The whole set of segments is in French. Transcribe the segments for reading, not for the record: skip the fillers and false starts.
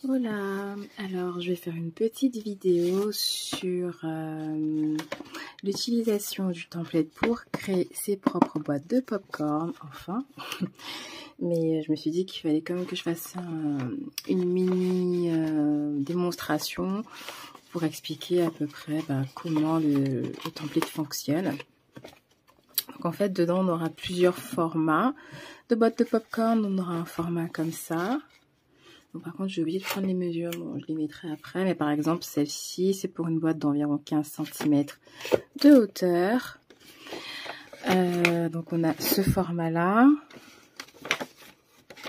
Voilà, alors je vais faire une petite vidéo sur l'utilisation du template pour créer ses propres boîtes de popcorn, enfin. Mais je me suis dit qu'il fallait quand même que je fasse une mini démonstration pour expliquer à peu près comment le template fonctionne. Donc en fait, dedans, on aura plusieurs formats de boîtes de popcorn. On aura un format comme ça. Donc, par contre, j'ai oublié de prendre les mesures. Bon, je les mettrai après. Mais par exemple, celle-ci, c'est pour une boîte d'environ 15 cm de hauteur. Donc, on a ce format-là.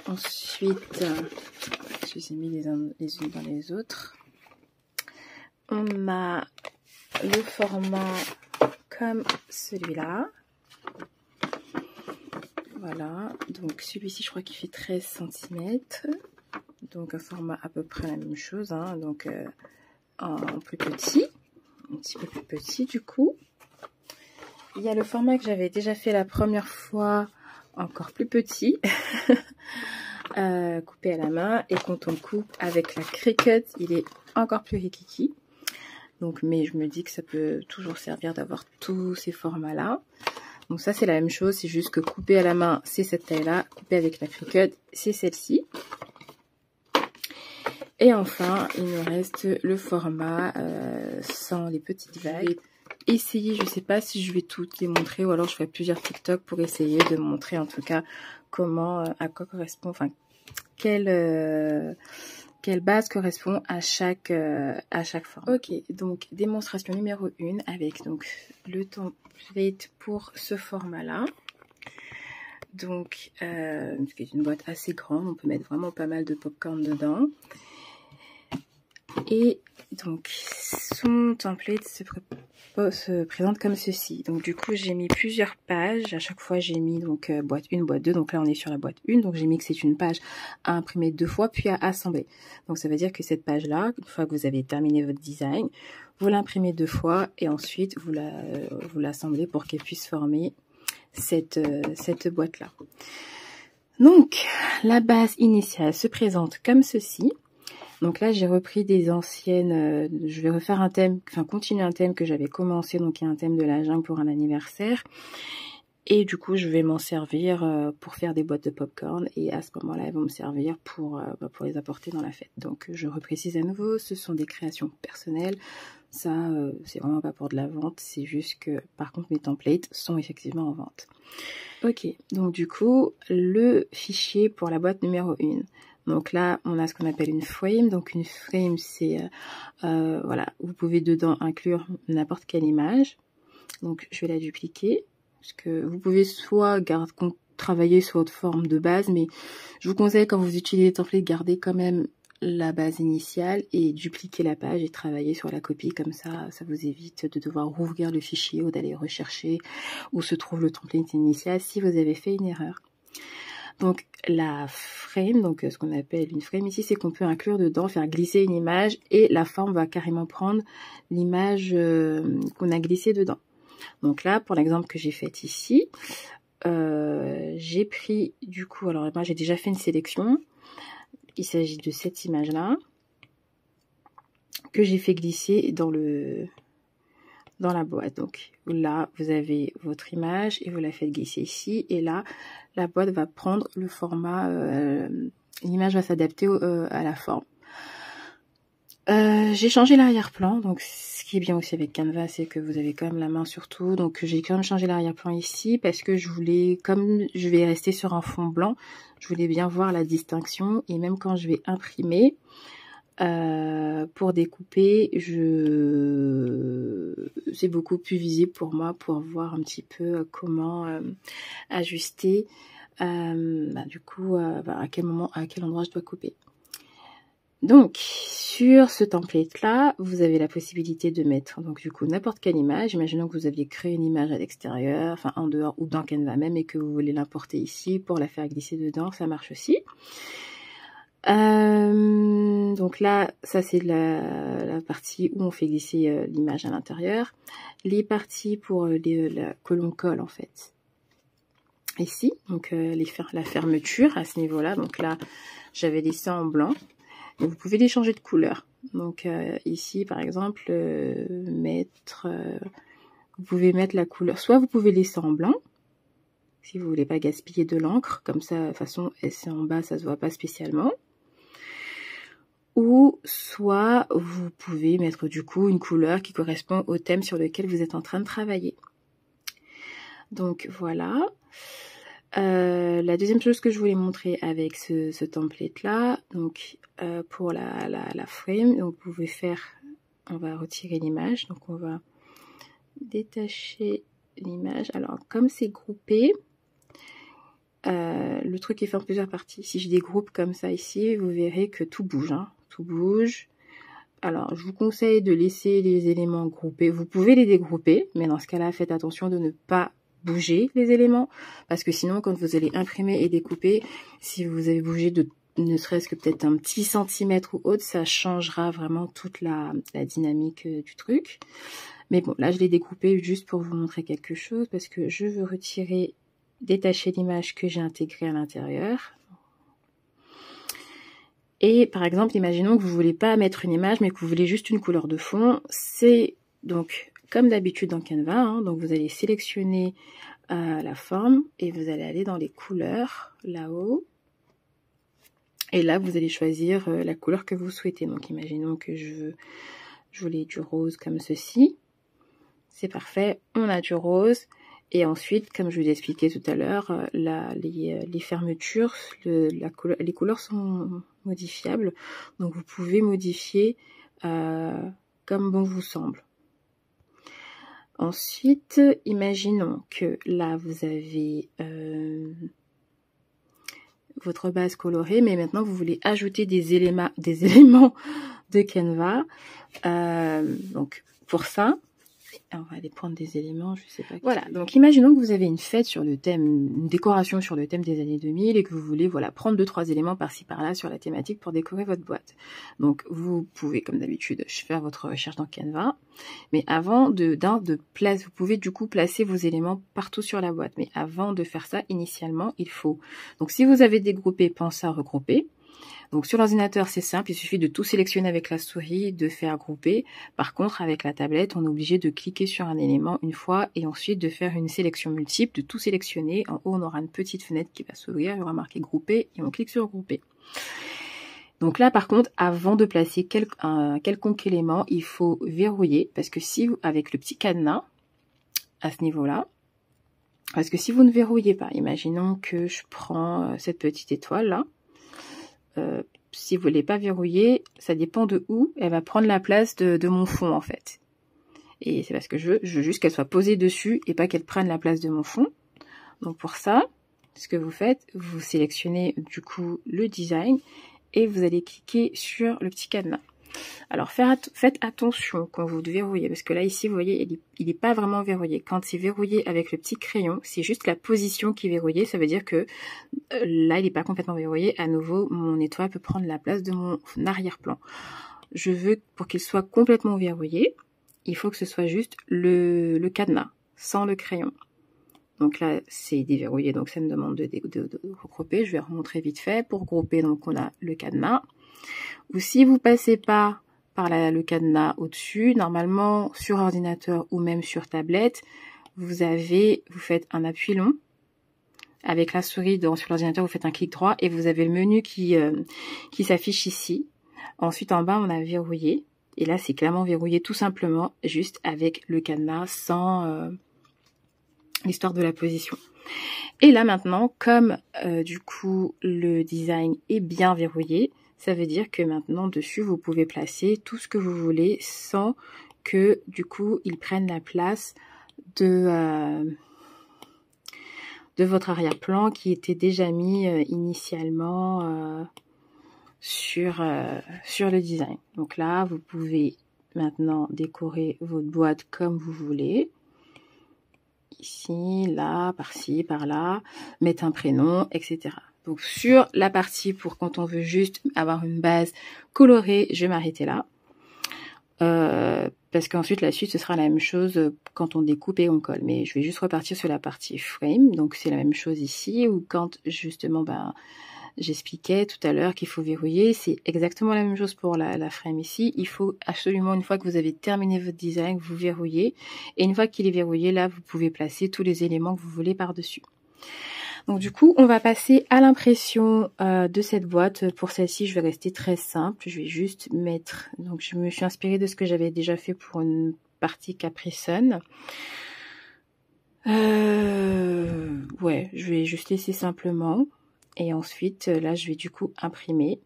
Ensuite, je les ai mis les unes dans les autres. On a le format comme celui-là. Voilà. Donc, celui-ci, je crois qu'il fait 13 cm. Donc un format à peu près la même chose, hein. Donc un plus petit, un petit peu plus petit du coup. Il y a le format que j'avais déjà fait la première fois, encore plus petit, coupé à la main. Et quand on coupe avec la Cricut, il est encore plus rikiki. Donc, mais je me dis que ça peut toujours servir d'avoir tous ces formats-là. Donc ça c'est la même chose, c'est juste que couper à la main, c'est cette taille-là. Couper avec la Cricut, c'est celle-ci. Et enfin, il me reste le format sans les petites vagues. Je vais essayer, je ne sais pas si je vais toutes les montrer ou alors je ferai plusieurs TikTok pour essayer de montrer en tout cas comment, à quoi correspond, enfin, quelle base correspond à chaque format. Ok, donc démonstration numéro 1 avec donc le template pour ce format-là. Donc, c'est une boîte assez grande, on peut mettre vraiment pas mal de popcorn dedans. Et donc, son template se présente comme ceci. Donc, du coup, j'ai mis plusieurs pages. À chaque fois, j'ai mis donc boîte 1, boîte 2. Donc là, on est sur la boîte 1. Donc, j'ai mis que c'est une page à imprimer 2 fois, puis à assembler. Donc, ça veut dire que cette page-là, une fois que vous avez terminé votre design, vous l'imprimez 2 fois et ensuite, vous l'assemblez pour qu'elle puisse former cette boîte-là. Donc, la base initiale se présente comme ceci. Donc là, j'ai repris des anciennes, je vais refaire un thème, enfin continuer un thème que j'avais commencé, donc il y a un thème de la jungle pour un anniversaire. Et du coup, je vais m'en servir pour faire des boîtes de popcorn et à ce moment-là, elles vont me servir pour les apporter dans la fête. Donc je reprécise à nouveau, ce sont des créations personnelles. Ça, c'est vraiment pas pour de la vente, c'est juste que par contre, mes templates sont effectivement en vente. Ok, donc du coup, le fichier pour la boîte numéro 1. Donc là, on a ce qu'on appelle une frame. Donc une frame, c'est, voilà, vous pouvez dedans inclure n'importe quelle image. Donc je vais la dupliquer. Parce que vous pouvez soit travailler sur votre forme de base, mais je vous conseille quand vous utilisez le template, garder quand même la base initiale et dupliquer la page et travailler sur la copie. Comme ça, ça vous évite de devoir rouvrir le fichier ou d'aller rechercher où se trouve le template initial si vous avez fait une erreur. Donc la frame, donc ce qu'on appelle une frame ici, c'est qu'on peut inclure dedans, faire glisser une image et la forme va carrément prendre l'image qu'on a glissée dedans. Donc là, pour l'exemple que j'ai fait ici, j'ai pris du coup, alors moi j'ai déjà fait une sélection. Il s'agit de cette image-là que j'ai fait glisser dans la boîte. Donc là, vous avez votre image et vous la faites glisser ici. Et là, la boîte va prendre le format, l'image va s'adapter à la forme. J'ai changé l'arrière-plan. Donc ce qui est bien aussi avec Canva, c'est que vous avez quand même la main sur tout. Donc j'ai quand même changé l'arrière-plan ici parce que je voulais, comme je vais rester sur un fond blanc, je voulais bien voir la distinction. Et même quand je vais imprimer, pour découper, c'est beaucoup plus visible pour moi pour voir un petit peu comment ajuster du coup à quel moment, à quel endroit je dois couper. Donc sur ce template là, vous avez la possibilité de mettre donc du coup n'importe quelle image. Imaginons que vous aviez créé une image à l'extérieur, enfin en dehors ou dans Canva même, et que vous voulez l'importer ici pour la faire glisser dedans, ça marche aussi. Donc là, ça c'est la partie où on fait glisser l'image à l'intérieur. Les parties pour que l'on colle en fait. Ici, donc la fermeture à ce niveau-là. Donc là, j'avais laissé en blanc. Et vous pouvez les changer de couleur. Donc ici, par exemple, vous pouvez mettre la couleur, soit vous pouvez laisser en blanc, si vous voulez pas gaspiller de l'encre, comme ça, de toute façon, c'est en bas, ça se voit pas spécialement. Ou soit vous pouvez mettre du coup une couleur qui correspond au thème sur lequel vous êtes en train de travailler. Donc voilà. La deuxième chose que je voulais montrer avec ce template là, donc pour la frame, donc vous pouvez faire, on va retirer l'image, donc on va détacher l'image. Alors comme c'est groupé, le truc est fait en plusieurs parties. Si je dégroupe comme ça ici, vous verrez que tout bouge, hein, tout bouge. Alors je vous conseille de laisser les éléments groupés. Vous pouvez les dégrouper, mais dans ce cas-là, faites attention de ne pas bouger les éléments, parce que sinon quand vous allez imprimer et découper, si vous avez bougé de ne serait-ce que peut-être un petit centimètre ou autre, ça changera vraiment toute la dynamique du truc. Mais bon, là je l'ai découpé juste pour vous montrer quelque chose, parce que je veux détacher l'image que j'ai intégrée à l'intérieur. Et par exemple, imaginons que vous ne voulez pas mettre une image, mais que vous voulez juste une couleur de fond. C'est donc comme d'habitude dans Canva, hein, donc vous allez sélectionner la forme et vous allez aller dans les couleurs, là-haut. Et là, vous allez choisir la couleur que vous souhaitez. Donc imaginons que je voulais du rose comme ceci. C'est parfait, on a du rose. Et ensuite, comme je vous l'ai expliqué tout à l'heure, les fermetures, les couleurs sont modifiables. Donc vous pouvez modifier comme bon vous semble. Ensuite, imaginons que là, vous avez votre base colorée, mais maintenant vous voulez ajouter des éléments de Canva. Donc pour ça, on va aller prendre des éléments, je sais pas. Voilà, donc imaginons que vous avez une fête sur le thème, une décoration sur le thème des années 2000 et que vous voulez voilà prendre 2-3 éléments par-ci par-là sur la thématique pour décorer votre boîte. Donc vous pouvez, comme d'habitude, faire votre recherche dans Canva. Mais avant vous pouvez du coup placer vos éléments partout sur la boîte. Mais avant de faire ça, initialement, il faut. Donc si vous avez dégroupé, pensez à regrouper. Donc sur l'ordinateur, c'est simple, il suffit de tout sélectionner avec la souris, de faire grouper. Par contre, avec la tablette, on est obligé de cliquer sur un élément une fois et ensuite de faire une sélection multiple, de tout sélectionner. En haut, on aura une petite fenêtre qui va s'ouvrir, il y aura marqué grouper et on clique sur grouper. Donc là, par contre, avant de placer un quelconque élément, il faut verrouiller parce que avec le petit cadenas, à ce niveau-là, parce que si vous ne verrouillez pas, imaginons que je prends cette petite étoile là, si vous ne voulez pas verrouiller, ça dépend de où elle va prendre la place de mon fond en fait. Et c'est parce que je veux juste qu'elle soit posée dessus et pas qu'elle prenne la place de mon fond. Donc pour ça, ce que vous faites, vous sélectionnez du coup le design et vous allez cliquer sur le petit cadenas. Alors faites attention quand vous verrouillez, parce que là ici vous voyez il n'est pas vraiment verrouillé. Quand c'est verrouillé avec le petit crayon, c'est juste la position qui est verrouillée, ça veut dire que là il n'est pas complètement verrouillé. À nouveau, mon étoile peut prendre la place de mon arrière-plan. Je veux, pour qu'il soit complètement verrouillé, il faut que ce soit juste le cadenas, sans le crayon. Donc là c'est déverrouillé, donc ça me demande de regrouper. Je vais remontrer vite fait. Pour grouper, donc on a le cadenas. Ou si vous passez pas par le cadenas au-dessus, normalement sur ordinateur ou même sur tablette, vous faites un appui long. Avec la souris sur l'ordinateur, vous faites un clic droit et vous avez le menu qui s'affiche ici. Ensuite en bas, on a verrouillé. Et là, c'est clairement verrouillé tout simplement, juste avec le cadenas, sans l'histoire de la position. Et là maintenant, comme du coup le design est bien verrouillé, ça veut dire que maintenant dessus vous pouvez placer tout ce que vous voulez sans que du coup il prenne la place de votre arrière-plan qui était déjà mis initialement sur le design. Donc là vous pouvez maintenant décorer votre boîte comme vous voulez. Ici, là, par-ci, par-là, mettre un prénom, etc. Donc sur la partie pour quand on veut juste avoir une base colorée, je vais m'arrêter là. Parce qu'ensuite la suite ce sera la même chose quand on découpe et on colle. Mais je vais juste repartir sur la partie frame. Donc c'est la même chose ici, où quand justement j'expliquais tout à l'heure qu'il faut verrouiller. C'est exactement la même chose pour la frame ici. Il faut absolument, une fois que vous avez terminé votre design, vous verrouillez. Et une fois qu'il est verrouillé, là, vous pouvez placer tous les éléments que vous voulez par-dessus. Donc du coup, on va passer à l'impression de cette boîte. Pour celle-ci, je vais rester très simple. Je vais juste mettre... Donc je me suis inspirée de ce que j'avais déjà fait pour une partie Capri Sun. Ouais, je vais juste laisser simplement. Et ensuite, là, je vais du coup imprimer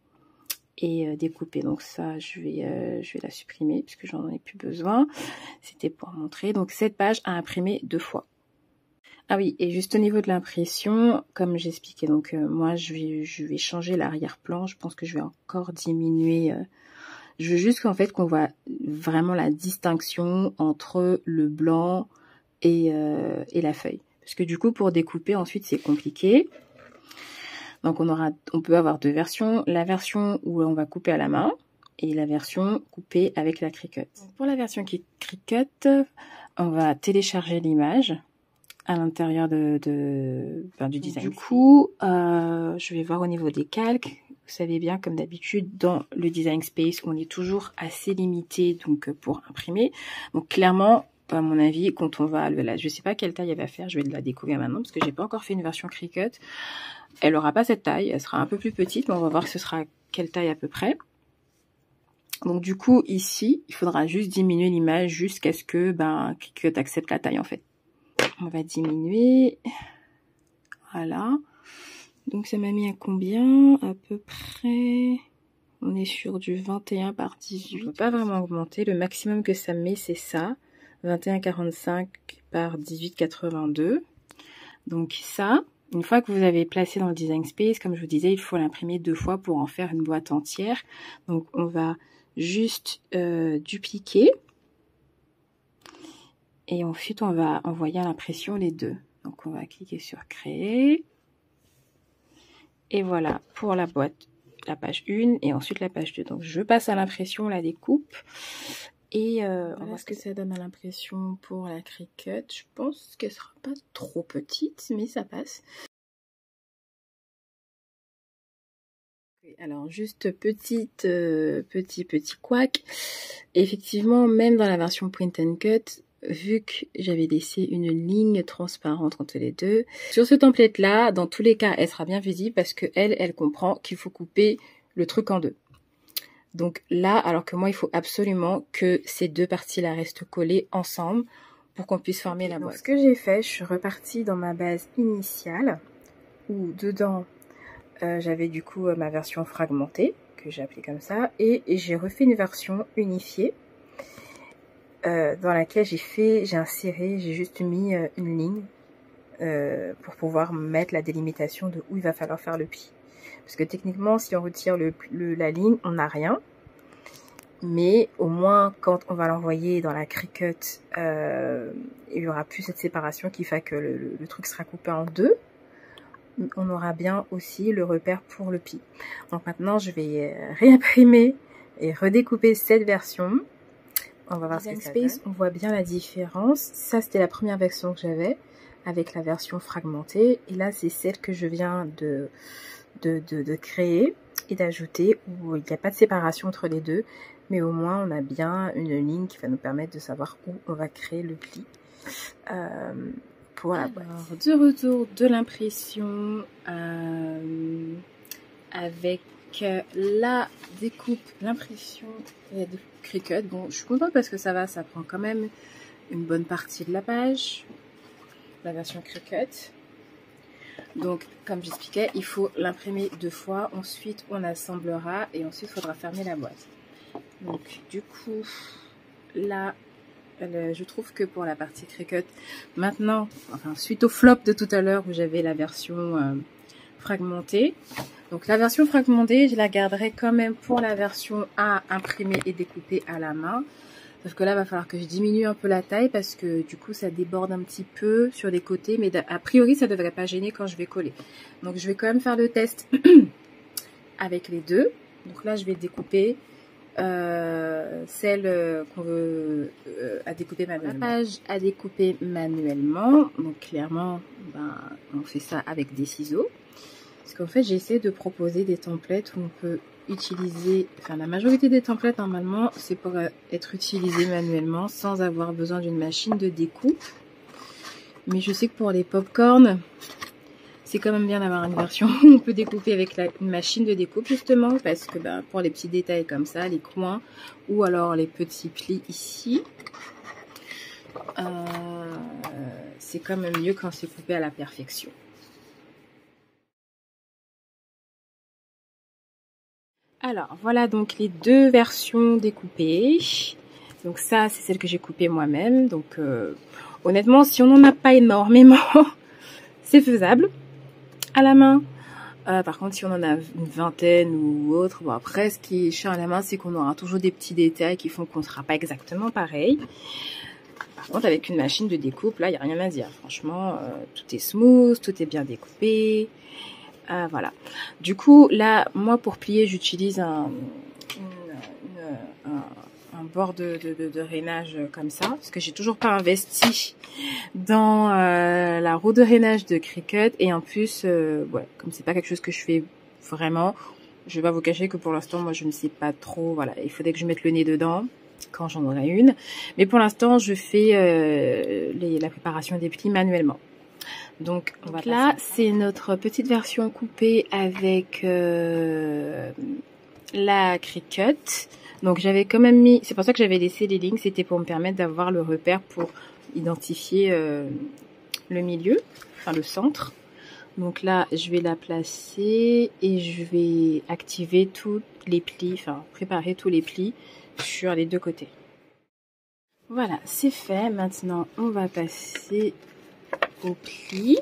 et découper. Donc ça, je vais la supprimer puisque j'en ai plus besoin. C'était pour montrer. Donc cette page à imprimer 2 fois. Ah oui, et juste au niveau de l'impression, comme j'expliquais, donc moi je vais changer l'arrière-plan. Je pense que je vais encore diminuer. Je veux juste qu'en fait qu'on voit vraiment la distinction entre le blanc et la feuille. Parce que du coup, pour découper ensuite, c'est compliqué. Donc on peut avoir 2 versions. La version où on va couper à la main et la version coupée avec la Cricut. Pour la version Cricut, on va télécharger l'image à l'intérieur du design. Du coup, je vais voir au niveau des calques. Vous savez bien, comme d'habitude, dans le Design Space, on est toujours assez limité donc pour imprimer. Donc clairement, à mon avis, quand on va... Là, je sais pas quelle taille elle va faire, je vais la découvrir maintenant parce que j'ai pas encore fait une version Cricut. Elle aura pas cette taille, elle sera un peu plus petite, mais on va voir ce sera quelle taille à peu près. Donc du coup, ici, il faudra juste diminuer l'image jusqu'à ce que Cricut accepte la taille en fait. On va diminuer. Voilà. Donc ça m'a mis à combien? À peu près... On est sur du 21 par 18. On ne peut pas vraiment augmenter. Le maximum que ça me met, c'est ça. 21,45 par 18,82. Donc ça, une fois que vous avez placé dans le Design Space, comme je vous disais, il faut l'imprimer 2 fois pour en faire une boîte entière. Donc on va juste dupliquer. Et ensuite, on va envoyer à l'impression les 2. Donc, on va cliquer sur créer. Et voilà, pour la boîte, la page 1 et ensuite la page 2. Donc, je passe à l'impression, la découpe. Et on voit ce que ça donne à l'impression pour la Cricut. Je pense qu'elle sera pas trop petite, mais ça passe. Alors, juste petit couac. Effectivement, même dans la version Print and Cut, vu que j'avais laissé une ligne transparente entre les deux. Sur ce template là, dans tous les cas, elle sera bien visible parce que elle comprend qu'il faut couper le truc en 2. Donc là, alors que moi, il faut absolument que ces 2 parties là restent collées ensemble pour qu'on puisse former la boîte. Donc, ce que j'ai fait, je suis repartie dans ma base initiale où dedans, j'avais du coup ma version fragmentée que j'ai appelée comme ça et j'ai refait une version unifiée. Dans laquelle j'ai inséré, j'ai juste mis une ligne pour pouvoir mettre la délimitation de où il va falloir faire le pli. Parce que techniquement, si on retire la ligne, on n'a rien. Mais au moins, quand on va l'envoyer dans la Cricut, il y aura plus cette séparation qui fait que le truc sera coupé en 2. On aura bien aussi le repère pour le pli. Donc maintenant, je vais réimprimer et redécouper cette version. On va voir Design Space, on voit bien la différence. Ça, c'était la première version que j'avais avec la version fragmentée. Et là, c'est celle que je viens de créer et d'ajouter où il n'y a pas de séparation entre les deux. Mais au moins, on a bien une ligne qui va nous permettre de savoir où on va créer le pli pour la boîte. Alors, de retour de l'impression avec la découpe, l'impression de Cricut. Bon, je suis contente parce que ça prend quand même une bonne partie de la page, la version Cricut. Donc, comme j'expliquais, il faut l'imprimer 2 fois. Ensuite, on assemblera et ensuite, il faudra fermer la boîte. Donc, du coup, là, je trouve que pour la partie Cricut, maintenant, enfin, suite au flop de tout à l'heure où j'avais la version fragmentée, donc la version fragmentée, je la garderai quand même pour la version à imprimer et découper à la main. Sauf que là, il va falloir que je diminue un peu la taille parce que du coup, ça déborde un petit peu sur les côtés. Mais a priori, ça ne devrait pas gêner quand je vais coller. Donc, je vais quand même faire le test avec les 2. Donc là, je vais découper celle qu'on veut à découper manuellement. La page à découper manuellement. Donc clairement, on fait ça avec des ciseaux. Parce qu'en fait, j'essaie de proposer des templates où on peut utiliser, enfin la majorité des templates normalement, c'est pour être utilisé manuellement sans avoir besoin d'une machine de découpe. Mais je sais que pour les pop-corn, c'est quand même bien d'avoir une version où on peut découper avec une machine de découpe justement, parce que pour les petits détails comme ça, les coins ou alors les petits plis ici, c'est quand même mieux quand c'est coupé à la perfection. Alors voilà donc les deux versions découpées. Donc ça c'est celle que j'ai coupée moi-même. Donc honnêtement si on n'en a pas énormément, c'est faisable à la main. Par contre si on en a une vingtaine ou autre, bon après ce qui est chiant à la main c'est qu'on aura toujours des petits détails qui font qu'on ne sera pas exactement pareil. Par contre avec une machine de découpe là il n'y a rien à dire. Franchement tout est smooth, tout est bien découpé. Voilà. Du coup, là, moi, pour plier, j'utilise un bord de rainage comme ça, parce que j'ai toujours pas investi dans la roue de rainage de Cricut. Et en plus, ouais, comme c'est pas quelque chose que je fais vraiment, je vais pas vous cacher que pour l'instant, moi, je ne sais pas trop. Voilà, il faudrait que je mette le nez dedans quand j'en aurai une. Mais pour l'instant, je fais la préparation des plis manuellement. Donc là, c'est notre petite version coupée avec la Cricut. Donc j'avais quand même mis, c'est pour ça que j'avais laissé les lignes, c'était pour me permettre d'avoir le repère pour identifier le milieu, enfin le centre. Donc là, je vais la placer et je vais activer tous les plis, enfin préparer tous les plis sur les deux côtés. Voilà, c'est fait. Maintenant, on va passer au pli.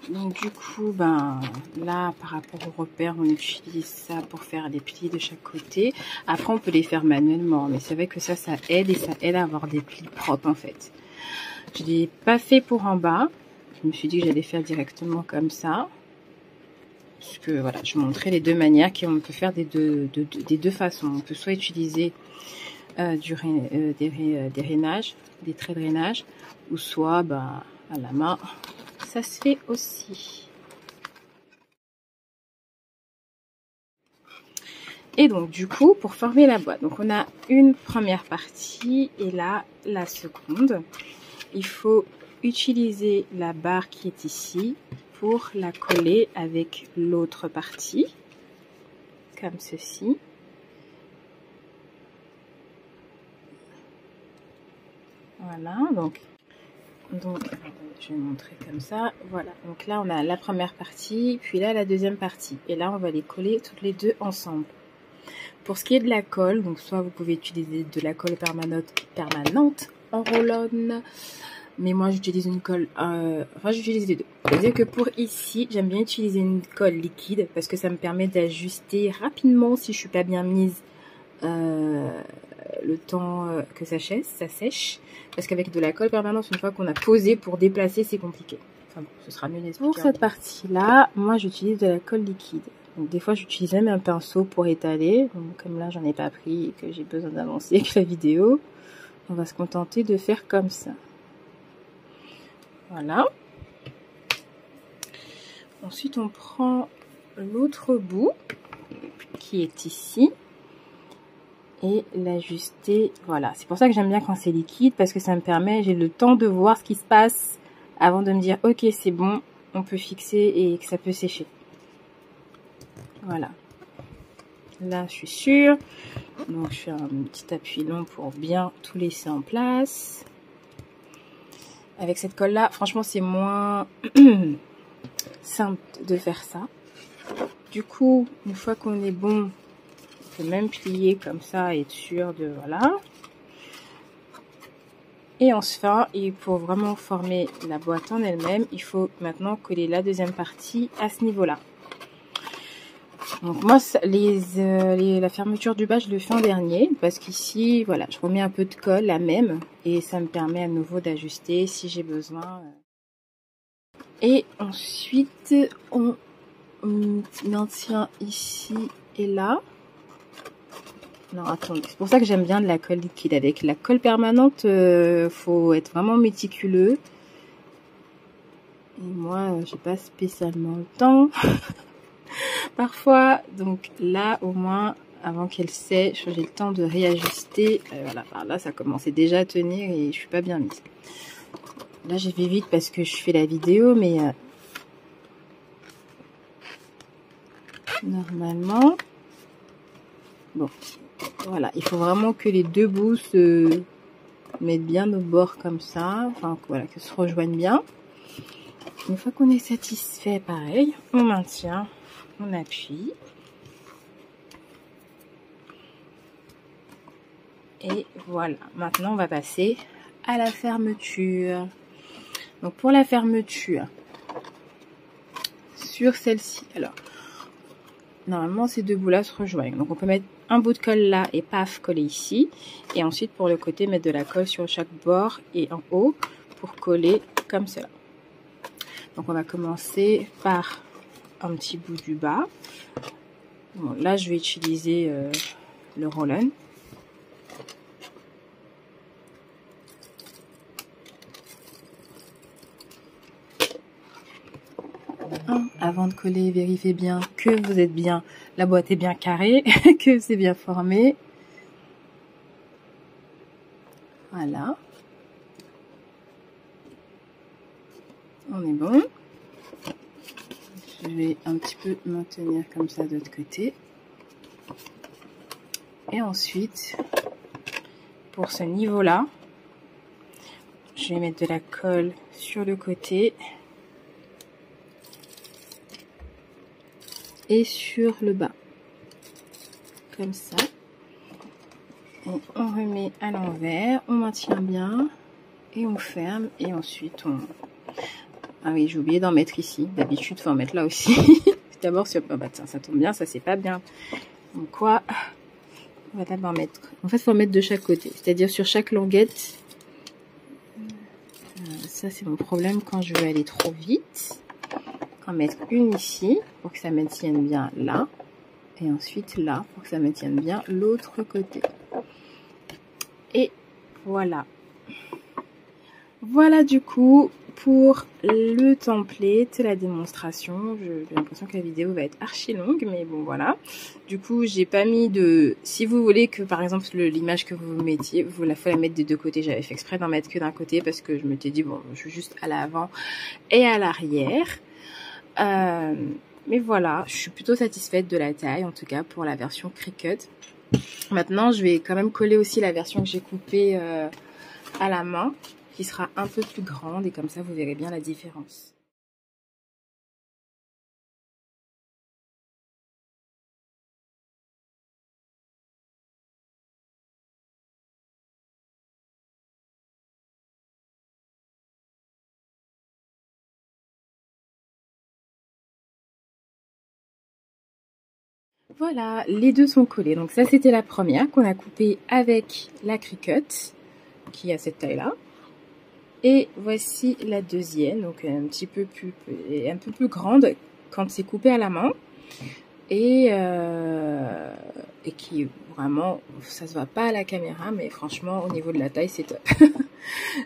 Donc du coup là par rapport au repère on utilise ça pour faire les plis de chaque côté. Après on peut les faire manuellement, mais c'est vrai que ça aide, et ça aide à avoir des plis propres en fait. Je l'ai pas fait pour en bas, je me suis dit que j'allais faire directement comme ça, parce que voilà, je montrais les deux manières qu'on peut faire des deux façons. On peut soit utiliser des rainages, des traits de rainage, ou soit à la main. Ça se fait aussi. Et donc du coup, pour former la boîte, donc on a une première partie et là la seconde. Il faut utiliser la barre qui est ici pour la coller avec l'autre partie, comme ceci. Voilà, donc je vais montrer comme ça. Voilà, donc là on a la première partie, puis là la deuxième partie, et là on va les coller toutes les deux ensemble. Pour ce qui est de la colle, donc soit vous pouvez utiliser de la colle permanente en roll-on, mais moi j'utilise une colle, enfin j'utilise les deux. C'est-à-dire que pour ici, j'aime bien utiliser une colle liquide parce que ça me permet d'ajuster rapidement si je suis pas bien mise le temps que ça sèche, parce qu'avec de la colle permanente, une fois qu'on a posé pour déplacer, c'est compliqué. Enfin bon, ce sera mieux d'expliquer. Pour cette partie-là, moi j'utilise de la colle liquide. Donc des fois j'utilise même un pinceau pour étaler. Donc, comme là j'en ai pas pris et que j'ai besoin d'avancer avec la vidéo, on va se contenter de faire comme ça. Voilà. Ensuite on prend l'autre bout qui est ici et l'ajuster. Voilà, c'est pour ça que j'aime bien quand c'est liquide, parce que ça me permet, j'ai le temps de voir ce qui se passe avant de me dire ok c'est bon, on peut fixer et que ça peut sécher. Voilà, là je suis sûre, donc je fais un petit appui long pour bien tout laisser en place. Avec cette colle là, franchement c'est moins simple de faire ça. Du coup, une fois qu'on est bon, on peut même plier comme ça et être sûr de voilà. Et enfin, et pour vraiment former la boîte en elle-même, il faut maintenant coller la deuxième partie à ce niveau-là. Donc moi, la fermeture du bas, je le fais en dernier parce qu'ici, voilà, je remets un peu de colle, la même, et ça me permet à nouveau d'ajuster si j'ai besoin. Et ensuite, on maintient ici et là. Alors attendez, c'est pour ça que j'aime bien de la colle liquide. Avec la colle permanente, faut être vraiment méticuleux. Et moi, j'ai pas spécialement le temps. Parfois, donc là, au moins, avant qu'elle sèche, j'ai le temps de réajuster. Voilà, par là, ça commençait déjà à tenir et je suis pas bien mise. Là, j'ai fait vite parce que je fais la vidéo, mais normalement, bon, voilà, il faut vraiment que les deux bouts se mettent bien au bord comme ça, enfin, voilà, que se rejoignent bien. Une fois qu'on est satisfait, pareil, on maintient, on appuie. Et voilà, maintenant on va passer à la fermeture. Donc pour la fermeture, sur celle-ci, alors, normalement ces deux bouts-là se rejoignent. Donc on peut mettre un bout de colle là et paf, coller ici. Et ensuite pour le côté, mettre de la colle sur chaque bord et en haut pour coller comme cela. Donc on va commencer par un petit bout du bas. Bon, là je vais utiliser le roll-on. Avant de coller, vérifiez bien que vous êtes bien, la boîte est bien carrée, que c'est bien formé. Voilà. On est bon. Je vais un petit peu maintenir comme ça de l'autre côté. Et ensuite, pour ce niveau-là, je vais mettre de la colle sur le côté. Et sur le bas, comme ça. Et on remet à l'envers, on maintient bien et on ferme. Et ensuite on... Ah oui, j'ai oublié d'en mettre ici. D'habitude, il faut en mettre là aussi. D'abord sur... Oh bah tiens, ça tombe bien, ça c'est pas bien. Donc quoi, on va d'abord mettre... En fait, il faut en mettre de chaque côté. C'est-à-dire sur chaque languette. Ça c'est mon problème quand je veux aller trop vite. En mettre une ici pour que ça me tienne bien là et ensuite là pour que ça me tienne bien l'autre côté. Et voilà du coup pour le template, la démonstration. J'ai l'impression que la vidéo va être archi longue, mais bon voilà. Du coup j'ai pas mis de... Si vous voulez que par exemple l'image que vous mettiez, faut la mettre des deux côtés. J'avais fait exprès d'en mettre que d'un côté parce que je m'étais dit bon, je suis juste à l'avant et à l'arrière. Mais voilà, je suis plutôt satisfaite de la taille, en tout cas pour la version Cricut. Maintenant, je vais quand même coller aussi la version que j'ai coupée à la main, qui sera un peu plus grande, et comme ça, vous verrez bien la différence. Voilà, les deux sont collés. Donc ça, c'était la première qu'on a coupée avec la Cricut, qui a cette taille-là. Et voici la deuxième, donc un peu plus grande quand c'est coupé à la main. Et qui vraiment, ça se voit pas à la caméra, mais franchement, au niveau de la taille, c'est top.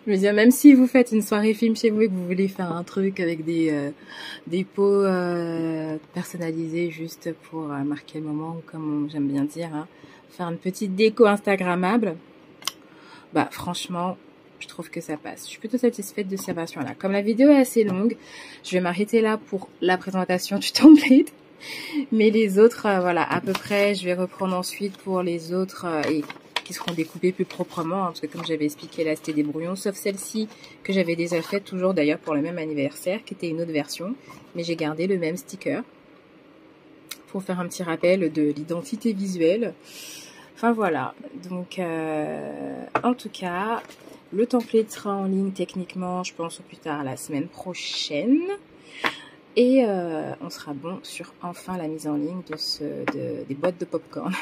Je veux dire, même si vous faites une soirée film chez vous et que vous voulez faire un truc avec des pots personnalisés juste pour marquer le moment, ou comme j'aime bien dire, hein, faire une petite déco instagrammable, bah franchement, je trouve que ça passe. Je suis plutôt satisfaite de cette version-là. Comme la vidéo est assez longue, je vais m'arrêter là pour la présentation du template. Mais les autres, voilà, à peu près, je vais reprendre ensuite pour les autres et qui seront découpés plus proprement, hein, parce que comme j'avais expliqué là, c'était des brouillons, sauf celle-ci que j'avais déjà faite, toujours d'ailleurs pour le même anniversaire, qui était une autre version, mais j'ai gardé le même sticker pour faire un petit rappel de l'identité visuelle. Enfin voilà, donc en tout cas, le template sera en ligne techniquement, je pense au plus tard la semaine prochaine. Et on sera bon sur enfin la mise en ligne de des boîtes de popcorn.